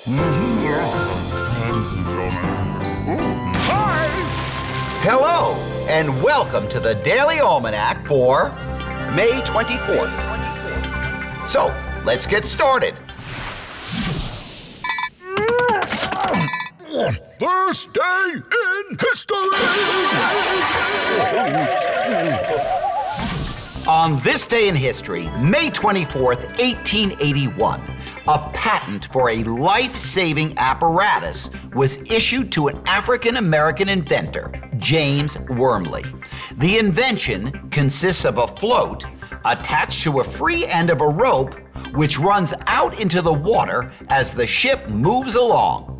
Hi! Hello, and welcome to the Daily Almanac for May 24th. So, let's get started. This day in history! On this day in history, May 24th, 1881, a patent for a life-saving apparatus was issued to an African-American inventor, James Wormley. The invention consists of a float attached to a free end of a rope which runs out into the water as the ship moves along.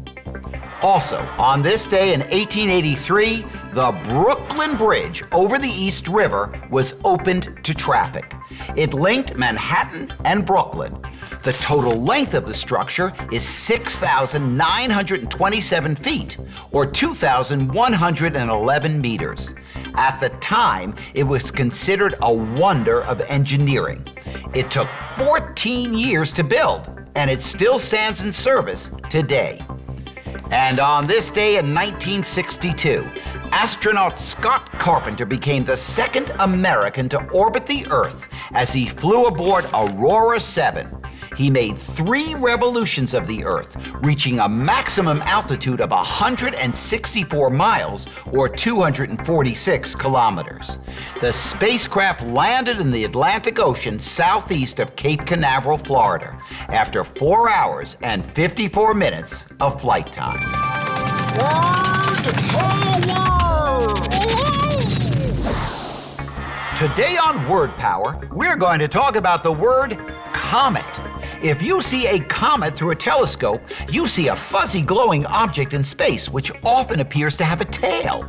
Also, on this day in 1883, the Brooklyn Bridge over the East River was opened to traffic. It linked Manhattan and Brooklyn. The total length of the structure is 6,927 feet, or 2,111 meters. At the time, it was considered a wonder of engineering. It took 14 years to build, and it still stands in service today. And on this day in 1962, astronaut Scott Carpenter became the second American to orbit the Earth as he flew aboard Aurora 7. He made 3 revolutions of the Earth, reaching a maximum altitude of 164 miles, or 246 kilometers. The spacecraft landed in the Atlantic Ocean southeast of Cape Canaveral, Florida, after 4 hours and 54 minutes of flight time. Today on Word Power, we're going to talk about the word comet. If you see a comet through a telescope, you see a fuzzy glowing object in space which often appears to have a tail.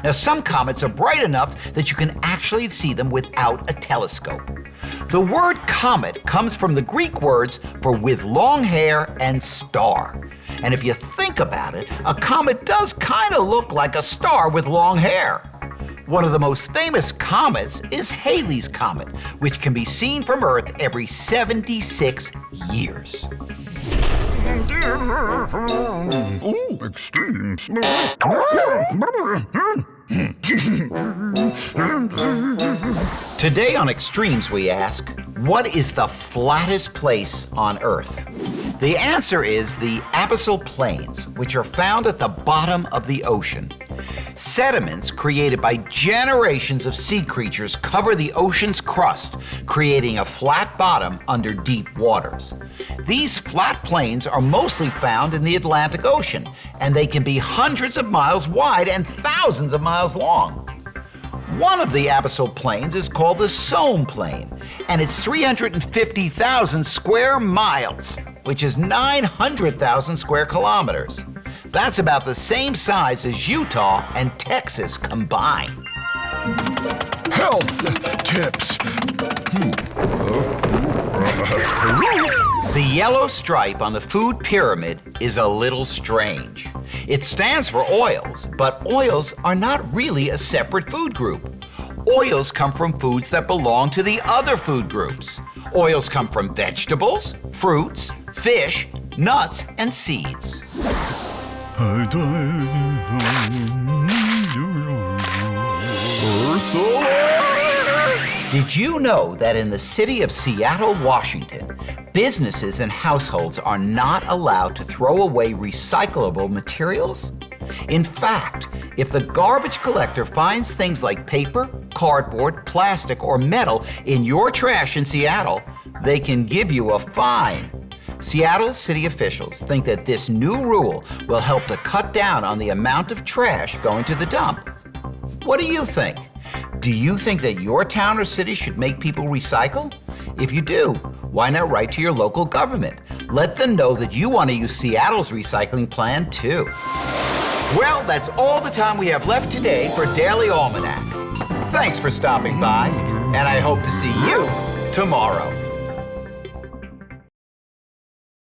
Now, some comets are bright enough that you can actually see them without a telescope. The word comet comes from the Greek words for with long hair and star. And if you think about it, a comet does kind of look like a star with long hair. One of the most famous comets is Halley's Comet, which can be seen from Earth every 76 years. Ooh, extreme. Today on Extremes, we ask, what is the flattest place on Earth? The answer is the abyssal plains, which are found at the bottom of the ocean. Sediments created by generations of sea creatures cover the ocean's crust, creating a flat bottom under deep waters. These flat plains are mostly found in the Atlantic Ocean, and they can be hundreds of miles wide and thousands of miles long. One of the abyssal plains is called the Somme Plain, and it's 350,000 square miles, which is 900,000 square kilometers. That's about the same size as Utah and Texas combined. Health tips. The yellow stripe on the food pyramid is a little strange. It stands for oils, but oils are not really a separate food group. Oils come from foods that belong to the other food groups. Oils come from vegetables, fruits, fish, nuts, and seeds. Did you know that in the city of Seattle, Washington, businesses and households are not allowed to throw away recyclable materials? In fact, if the garbage collector finds things like paper, cardboard, plastic, or metal in your trash in Seattle, they can give you a fine. Seattle city officials think that this new rule will help to cut down on the amount of trash going to the dump. What do you think? Do you think that your town or city should make people recycle? If you do, why not write to your local government? Let them know that you want to use Seattle's recycling plan too. Well, that's all the time we have left today for Daily Almanac. Thanks for stopping by, and I hope to see you tomorrow.